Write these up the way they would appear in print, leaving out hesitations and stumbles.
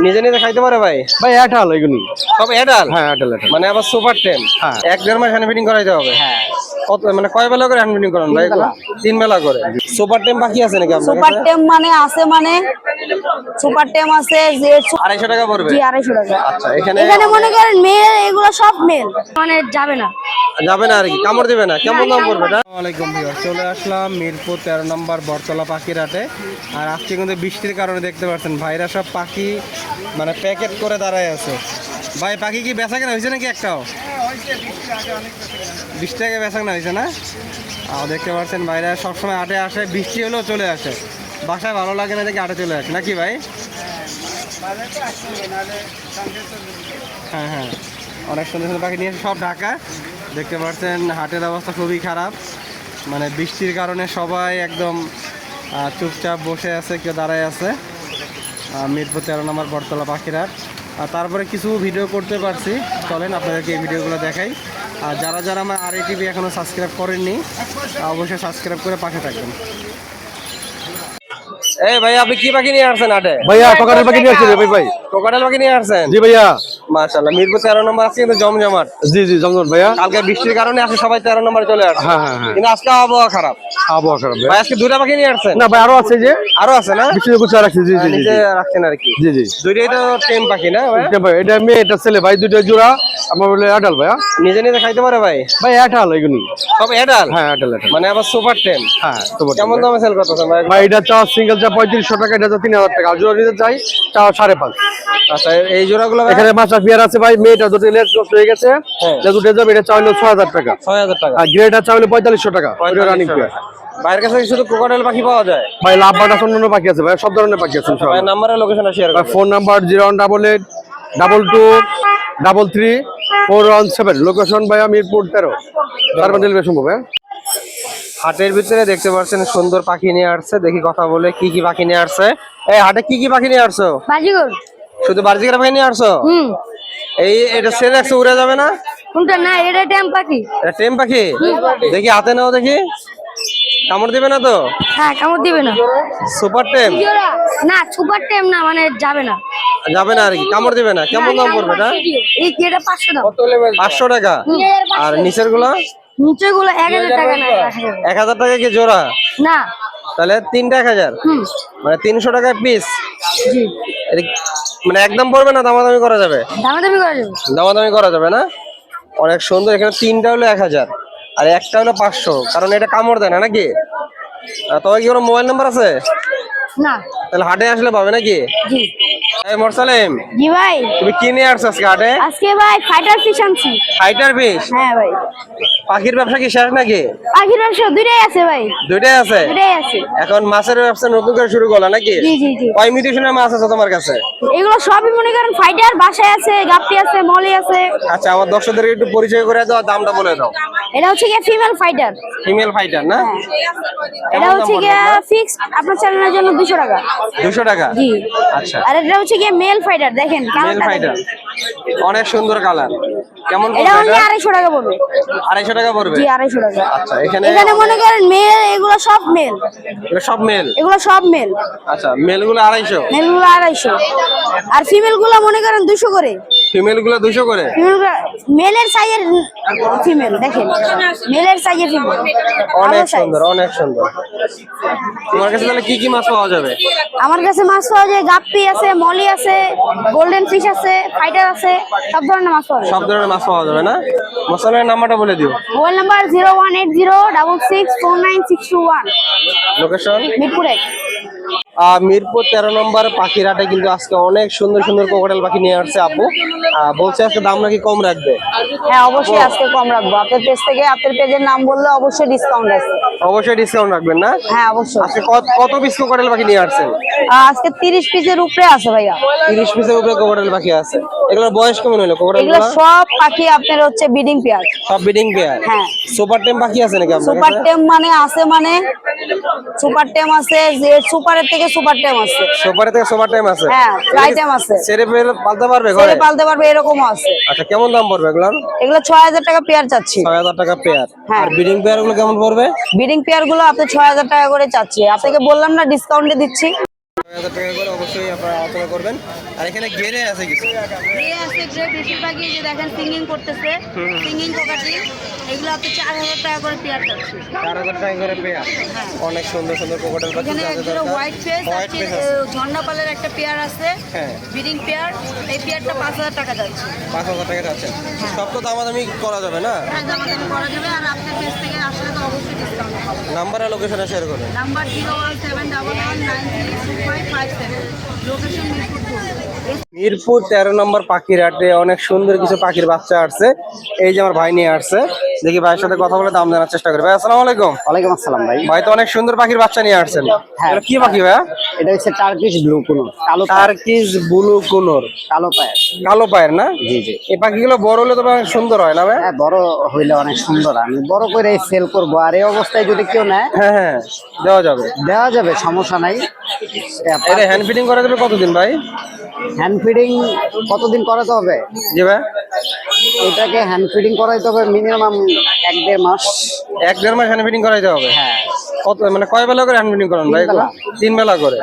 নিজে নিজে খাইতে পারে ভাই? ভাই অ্যাডাল এগুলি সব অ্যাডাল? হ্যাঁ অ্যাডাল অ্যাডাল। মানে আবার সুপার টেম? হ্যাঁ। 1-1.5 মাস হ্যান্ড ফিটিং করাইতে হবে? হ্যাঁ। কত মানে কয় বেলা করে হ্যান্ড ফিটিং করান ভাই? 3 বেলা করে। সুপার টেম বাকি আছে নাকি আপনার সুপার কাছে? টেম মানে আছে, মানে সুপার টেম আছে যে 250 টাকা পড়বে? জি 250 টাকা। আচ্ছা এখানে মনে করেন মেল, এগুলো সব মেল, মানে যাবে না যাবে না আর কি, কামড় দিবে না? কেমন দাম পড়বে এটা? আসসালামু আলাইকুম ভিউয়ার, চলে আসলাম মিরপুর 13 নম্বর বটতলা পাখির হাটে। আর আজকে কিন্তু বৃষ্টির কারণে দেখতে পাচ্ছেন ভাইরা সব পাখি মানে প্যাকেট করে দাঁড়ায় আছে। ভাই পাখি কি বেচা কেনা হয়েছে নাকি একটাও? 20 টাকা বেচা কেনা হয়েছে না? দেখতে পাচ্ছেন ভাইরা সবসময় হাটে আসে, বৃষ্টি হলেও চলে আসে। বাসায় ভালো লাগে না দেখে হাটে চলে আসে নাকি ভাই? হ্যাঁ হ্যাঁ, অনেক সুন্দর সুন্দর পাখি নিয়ে সব ঢাকা। দেখতে পাচ্ছেন হাটের অবস্থা খুবই খারাপ, মানে বৃষ্টির কারণে সবাই একদম চুপচাপ বসে আছে, কেউ দাঁড়ায় আছে। মিরপুর 13 নম্বর বটতলা পাখির হাট। আর তারপরে কিছু ভিডিও করতে পারছি, চলেন আপনাদেরকে এই ভিডিওগুলো দেখাই। আর যারা যারা আমার RATV এখনও সাবস্ক্রাইব করেননি অবশ্যই সাবস্ক্রাইব করে পাশে থাকবেন। এই ভাই আপনি কি পাখি নিয়ে আসছেন হাটে? ভাইয়া কোকাটেল পাখি নিয়ে আসছি রে ভাই। কোকাটেল পাখি নিয়ে আসছেন? জি ভাইয়া। মাশাআল্লাহ, মিরপুর 13 নম্বর আজকে কিন্তু জমজমাট। জি জি জমজমাট ভাইয়া। কালকে বৃষ্টির কারণে আসে সবাই 13 নম্বরে চলে আসে। হ্যাঁ হ্যাঁ হ্যাঁ। কিন্তু আজকে আবহাওয়া খারাপ। আবহাওয়া খারাপ ভাই আজকে দুইটা পাখি নিয়ে আসছেন? না ভাই আরো আছে, যে আরো আছে না? বৃষ্টিতে গুছিয়ে রাখছি। জি জি জি নিচে রাখছেন আর কি? জি জি। দুইটাই তো টেম পাখি না ভাই? ভাই এটা মেয়ে এটা ছেলে ভাই, দুইটা জোড়া। আমার বলে অ্যাডাল ভাইয়া। নিজে নিজে খাইতে পারে ভাই? ভাই অ্যাডাল এগুলি সব অ্যাডাল? হ্যাঁ অ্যাডাল অ্যাডাল। মানে আবার সুপার টেম? হ্যাঁ সুপার। কেমন দামে সেল করতেছেন ভাই? ভাই এটা চা সিঙ্গেল চা 3500 টাকা, এটা 3000 টাকা। আর জোড়া নিতে চাই চা 5.5। আচ্ছা এই জোড়াগুলো ভাই? এখানে মাছা পিয়ার আছে ভাই, মেয়েটা দুটো লেজ নষ্ট হয়ে গেছে, হ্যাঁ। লেজ উঠে যাবে, এটা চাইলে 6000 টাকা। 6000 টাকা। আর গ্রেডটা চাইলে 4500 টাকা। ওটা রানিং 4500 পেয়ার। টাকা। ভাইয়ের কাছে কি শুধু কোকাটেল পাখি পাওয়া যায়? ভাই লাভ বাটা অন্যান্য পাখি আছে ভাই, সব ধরনের পাখি আছে ভাই ইনশাআল্লাহ। নাম্বার আর লোকেশনটা শেয়ার করুন। Phone number 0188 22 33 417। লোকেশন ভাইয়া মিরপুর 13। তারপর দিলে সম্ভব হ্যাঁ। হাটের ভিতরে দেখতে পাচ্ছেন সুন্দর পাখি নিয়ে আসছে, দেখি কথা বলে কি কি পাখি নিয়ে আসছে। এই হাটে কি কি পাখি নিয়ে আসছো? বাজিগর। শুধু বার্জিকের পাখি নিয়ে আসছো? এই এটা সেল একশো উড়ে যাবে না? কোনটা? না এটা টেম পাখি। এটা টেম পাখি? দেখি হাতে নাও, দেখি কামড় দিবে না তো? হ্যাঁ কামড় দিবে না। সুপার টেম? না সুপার টেম না, মানে যাবে না। যাবে না আর কি, কামড় দিবে না? কেমন দাম পড়বে এটা? এই কি এটা 500 দাম। 500 টাকা। আর নিচের গুলো? নিচে গুলো 1000 টাকা না। 1000 টাকা কি জোড়া? না তাহলে 3টা 1000, মানে 300 টাকা পিস। জি। মানে একদম পড়বে না, দামাদামি করা যাবে? দামাদামি করা যাবে। দামাদামি করা যাবে না? অনেক সুন্দর। এখানে 3টা হলো 1000 আর একটা হলো 500, কারণ এটা কামড় দেয় না নাকি? তবে কি কোনো মোবাইল নাম্বার আছে? না। তাহলে হাটে আসলে পাবে নাকি? জি। এই মোরসালেম, জি ভাই। তুমি কি নিয়ে আসছো আজকে হাটে? আজকে ভাই ফাইটার ফিশ আনছি। Fighter fish? হ্যাঁ ভাই। পাখির ব্যবসা কি শেষ নাকি? পাখির ব্যবসা দুইটাই আছে ভাই। দুইটাই আছে? দুইটাই আছে। এখন মাছের ব্যবসা নতুন করে শুরু করলা নাকি? জি জি জি। কয় মিউটেশনের মাছ আছে তোমার কাছে? এগুলো সবই মনে করেন ফাইটার, বাসায় আছে, গাপ্পি আছে, মলি আছে। আচ্ছা আমার দর্শকদেরকে একটু পরিচয় করে দাও, দামটা বলে দাও। এটা হচ্ছে কি ফিমেল ফাইটার। ফিমেল ফাইটার না? এটা হচ্ছে কি ফিক্সড আপনার চ্যানেলের জন্য 200 টাকা। 200 টাকা? জি। আচ্ছা। আর এটা হচ্ছে কি মেল ফাইটার, দেখেন মেল ফাইটার, অনেক সুন্দর কালার। কেমন পড়বে এটা? এটা? 250 টাকা পড়বে। 250 টাকা পড়বে? জি 250 টাকা। আচ্ছা এখানে মনে করেন মেল, এগুলো সব মেল। এগুলো সব মেল? এগুলো সব মেল। আচ্ছা মেলগুলো 250? মেলগুলো 250। আর ফিমেল গুলো মনে করেন 200 করে। ফিমেলগুলো 200 করে? মেলের সাইজের ফিমেল, দেখেন মেলের সাইজের ফিমেল অনেক সুন্দর, অনেক সুন্দর। তোমার কাছে তাহলে কি কি মাছ পাওয়া যাবে? আমার কাছে মাছ পাওয়া যায়, গাপ্পি আছে, মলি আছে, গোল্ডেন ফিশ আছে, ফাইটার আছে, সব ধরনের মাছ পাওয়া যায়। সব ধরনের মাছ পাওয়া যাবে না? মোসালের নাম্বারটা বলে দিও। Mobile number 018066496621। Location Mirpur 1। Mirpur 13 নম্বর পাখির হাটে কিন্তু আজকে অনেক সুন্দর সুন্দর কোকাটেল পাখি নিয়ে আসছে আপু। বলছে আজকে দাম নাকি কম রাখবে? হ্যাঁ অবশ্যই আজকে কম রাখবো। আপনার পেজ থেকে, আপনার পেজের নাম বললে অবশ্যই ডিসকাউন্ট আছে। অবশ্যই ডিসকাউন্ট রাখবেন না? হ্যাঁ অবশ্যই। আজকে কত পিস কোকাটেল পাখি নিয়ে আসছেন? আজকে 30 পিসের উপরে আছে ভাইয়া। 30 পিসের উপরে কোকাটেল পাখি আছে। এগুলোর বয়স কেমন হলো কোকাটেল? এগুলো সব পাখি আপনার হচ্ছে ব্রিডিং পেয়ার। সব ব্রিডিং পেয়ার? হ্যাঁ। সুপার টেম পাখি আছে নাকি আপনার সুপার কাছে? টেম মানে আছে, মানে সুপার টেম আছে, যে সুপারের থেকে সুপার টেম আছে। সুপারের থেকে সুপার টেম আছে? হ্যাঁ ট্রাই টেম আছে। ছেড়ে পালতে পারবে ঘরে? ছেড়ে পালতে পারবে, এরকমও আছে। আচ্ছা কেমন দাম পড়বে এগুলোর? এগুলো 6000 টাকা পেয়ার চাচ্ছি। 6000 টাকা পেয়ার। হ্যাঁ। আর ব্রিডিং পেয়ার গুলো কেমন পড়বে? ব্রিডিং পেয়ার গুলো আপনি 6000 টাকা করে চাচ্ছি। আপনাকে বললাম না ডিসকাউন্টে দিচ্ছি। 1000 টাকা করে অবশ্যই আপনারা আলোচনা করবেন। আর এখানে গেরে আছে কিছু, গ্রে আছে, গ্রে বেশিরভাগই যে দেখেন সিঙ্গিং করতেছে, সিঙ্গিং কোকাটি, এগুলো আপনি 4000 টাকা করে পেয়ার যাচ্ছে। 4000 টাকা করে পেয়ার। অনেক সুন্দর সুন্দর কোকাটেল পাখি এখানে যাদের একজোড়া দরকার। হোয়াইট ফেস হোয়াইট আছে, ফেস আছে। ঝর্ণাপালের একটা পেয়ার আছে, হ্যাঁ, ব্রিডিং পেয়ার। এই পেয়ারটা 5000 টাকা যাচ্ছে। 5000 টাকা যাচ্ছে। সব তো দামাদামি করা যাবে না? হ্যাঁ, দামাদামি করা যাবে। আর আপনার পেজ থেকে আসলে তো অবশ্যই ডিসকাউন্ট হবে। নাম্বার আর লোকেশনে শেয়ার করবেন। Number 01711932557, location Mirpur 2। মিরপুর 13 নম্বর পাখির হাটে অনেক সুন্দর কিছু পাখির বাচ্চা আসছে। এই যে আমার ভাই নিয়ে আসছে, দেখি ভাইয়ের সাথে কথা বলে দাম জানার চেষ্টা করি। ভাই আসসালামু আলাইকুম। ওয়ালাইকুম আসসালাম ভাই। ভাই তো অনেক সুন্দর পাখির বাচ্চা নিয়ে আসছেন। হ্যাঁ। এটা কি পাখি ভাইয়া? এটা হচ্ছে টার্কিশ ব্লু কোনো কালো টার্কিশ ব্লু কোনর, কালো পায়ের। কালো পায়ের না? জি জি। এই পাখিগুলো বড় হলে তো অনেক সুন্দর হয় না ভাই? হ্যাঁ, বড় হইলে অনেক সুন্দর। আমি বড় করে সেল করবো। আর এই অবস্থায় যদি কেউ নেয় হ্যাঁ হ্যাঁ, দেওয়া যাবে। দেওয়া যাবে, সমস্যা নাই। এটা হ্যান্ড ফিটিং করা যাবে কতদিন ভাই? হ্যান্ড ফিডিং কতদিন করাতে হবে? জি ভাই, এটাকে হ্যান্ড ফিডিং করাইতে হবে মিনিমাম 1-1.5 মাস। 1-1.5 মাস হ্যান্ড ফিটিং করাইতে হবে। হ্যাঁ। কত মানে কয় বেলা করে হ্যান্ড ফিটিং করেন ভাই? 3 বেলা। 3 বেলা করে।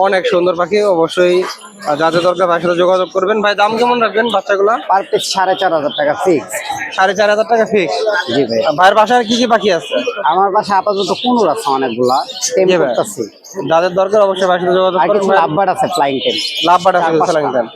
অনেক সুন্দর পাখি, অবশ্যই যাদের দরকার ভাইয়ের সাথে যোগাযোগ করবেন। ভাই দাম কেমন রাখবেন বাচ্চাগুলা? পার পিস 4500 টাকা ফিক্স। 4500 টাকা ফিক্স। জি ভাই। ভাইয়ের বাসায় কি কি পাখি আছে? আমার বাসায় আপাতত কুনুর আছে অনেকগুলা, টেম জি ভাই। করতেছি। যাদের দরকার অবশ্যই ভাইয়ের সাথে যোগাযোগ আর করবেন। কিছু লাভবার্ড আছে, ফ্লাইং টেম। লাভবাট আছে, 4-5টা। সালাম দেন।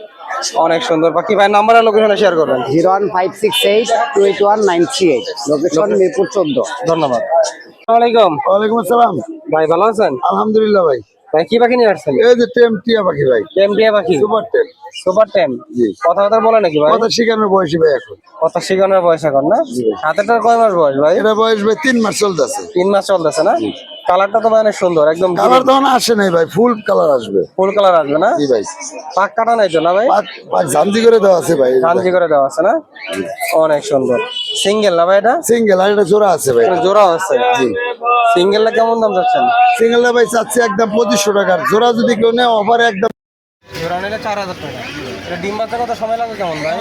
অনেক সুন্দর পাখি। ভাই নাম্বার আর লোকেশনে শেয়ার করবেন। 01568281938, লোকেশন মিরপুর 14। ধন্যবাদ। আসসালামু আলাইকুম। ওয়ালাইকুম আসসালাম। ভাই ভালো আছেন? আলহামদুলিল্লাহ ভাই। ভাই কি পাখি নিয়ে আসছেন? এই যে টেম টিয়া পাখি ভাই, টেম টিয়া পাখি, সুপার টেম। সুপার টেম। জি। কথা বলে নাকি ভাই? কথা শিখানোর বয়সী ভাই এখন। কথা শিখানোর বয়স এখন না? হাতেরটার কয় মাস বয়স ভাই? এটা বয়স ভাই 3 মাস চলতেছে। 3 মাস চলতেছে না? কালারটা তো অনেক সুন্দর, একদম কালার তখন আসে নাই ভাই, ফুল কালার আসবে। ফুল কালার আসবে না? জি ভাই। পাক কাটা নাই তো না ভাই? পাক ঝান্জি করে দেওয়া আছে ভাই। গাঞ্জি করে দেওয়া আছে না? অনেক সুন্দর। সিঙ্গেল না ভাই এটা? সিঙ্গেল, আর এটা জোড়া আছে ভাই। এটা জোড়া আছে। সিঙ্গেলটা কেমন দাম যাচ্ছেন? সিঙ্গেলটা ভাই চাচ্ছি একদম 2500 টাকার। জোড়া যদি কেউ নেয় অফারে একদম। জোড়া নিলে 4000 টাকা। এটা ডিম বাচ্চা কত সময় লাগবে কেমন ভাই?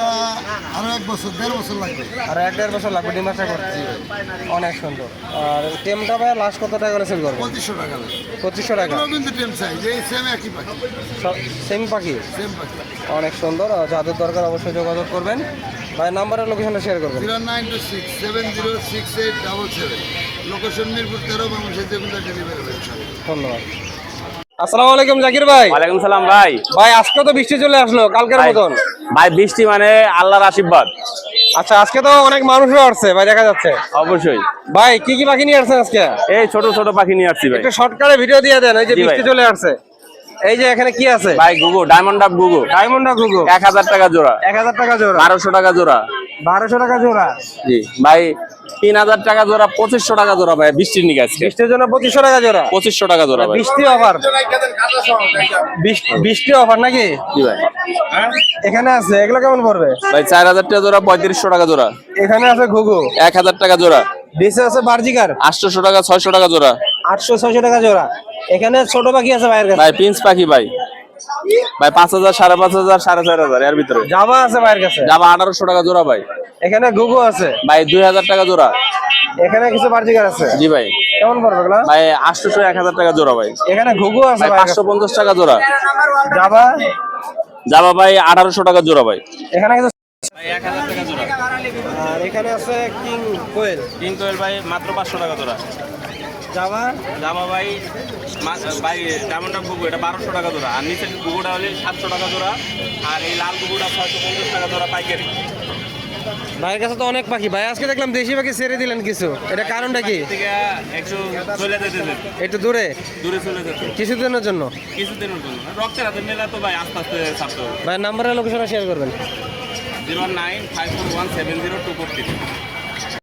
আরো 1 বছর 1.5 বছর লাগবে। আর 1-1.5 বছর লাগবে ডিম বাচ্চা করতে। অনেক সুন্দর। আর টেমটা ভাই লাস্ট কত টাকা করে সেল করবে? 2500 টাকা লাগবে। 2500 টাকা। কিন্তু টেম চাই যে সেম একই পাখি, সেম পাখি, সেম পাখি। অনেক সুন্দর। আর যাদের দরকার অবশ্যই যোগাযোগ করবেন। ভাই নাম্বারের লোকেশনটা শেয়ার করবেন। 0926706777, লোকেশন মিরপুর 13, বাংলাদেশের যে কোনো ডেলিভারি হবে ইনশাআল্লাহ। ধন্যবাদ। আসসালামু আলাইকুম জাকির ভাই। ওয়ালাইকুম সালাম ভাই। ভাই আজকে তো বৃষ্টি চলে আসলো কালকের মতন। ভাই বৃষ্টি মানে আল্লাহর আশীর্বাদ। আচ্ছা, আজকে তো অনেক মানুষও আসছে ভাই, দেখা যাচ্ছে। অবশ্যই। ভাই কি কি পাখি নিয়ে আসছেন আজকে? এই ছোট ছোট পাখি নিয়ে আসছি ভাই। একটু শর্টকাটে ভিডিও দিয়ে দেন। এই যে জি ভাই। বৃষ্টি চলে আসছে। এই যে এখানে কি আছে? ভাই গুগু, ডায়মন্ড আপ গুগু, ডায়মন্ড গুগু 1000 টাকা জোড়া। 1000 টাকা জোড়া। 1200 টাকা জোড়া। 1200 টাকা জোড়া। জি ভাই 3000 টাকা জোড়া, 2500 টাকা জোড়া ভাই বৃষ্টির নিকে আজকে। বৃষ্টির জন্য 2500 টাকা জোড়া। 2500 টাকা জোড়া ভাই। বৃষ্টি অফার, বৃষ্টি অফার নাকি? জি ভাই। এখানে আছে, এগুলো কেমন পড়বে? ভাই 4000 টাকা জোড়া, 3500 টাকা জোড়া। এখানে আছে ঘুঘু, 1000 টাকা জোড়া। নিচে আছে বার্জিকার, 800 টাকা, 600 টাকা জোড়া। 800-600 টাকা জোড়া। এখানে ছোট পাখি আছে ভাইয়ের কাছে। ভাই প্রিন্স পাখি ভাই, ভাই 5000, 5500, 4500 এর ভিতরে। জাভা আছে ভাইয়ের কাছে। যাবা 1800 টাকা জোড়া ভাই। এখানে ঘুঘু আছে। ভাই 2000 টাকা জোড়া। এখানে কিছু বার্জিকার আছে। জি ভাই। কেমন পড়বে এগুলো? ভাই 800, 1000 টাকা জোড়া ভাই। এখানে ঘুঘু আছে ভাই ভাইয়ের কাছে। 550 টাকা জোড়া। জাভা, যাবা ভাই 1800 টাকা জোড়া ভাই। এখানে কিছু। ভাই 1000 টাকা জোড়া। আর এখানে আছে কিং কোয়েল, কিং কোয়েল ভাই মাত্র 500 টাকা জোড়া। জাভা, যাবা ভাই ভাই ডায়মন্ড আপ গুগু, এটা 1200 টাকা জোড়া। আর নিচের গুগুটা হলে 700 টাকা জোড়া। আর এই লাল গুগুটা 650 টাকা জোড়া পাইকারি। ভাইয়ের কাছে তো অনেক পাখি। ভাই আজকে দেখলাম দেশি পাখি ছেড়ে দিলেন কিছু, এটা কারণটা কি? থেকে একটু চলে যেতে একটু দূরে দূরে চলে যেত কিছুদিনের জন্য। কিছুদিনের জন্য। রক্তের হাতে মেলা তো ভাই আস্তে আস্তে ছাড়তে হবে। ভাই নাম্বারের লোকেশনটা শেয়ার করবেন। 09541702430।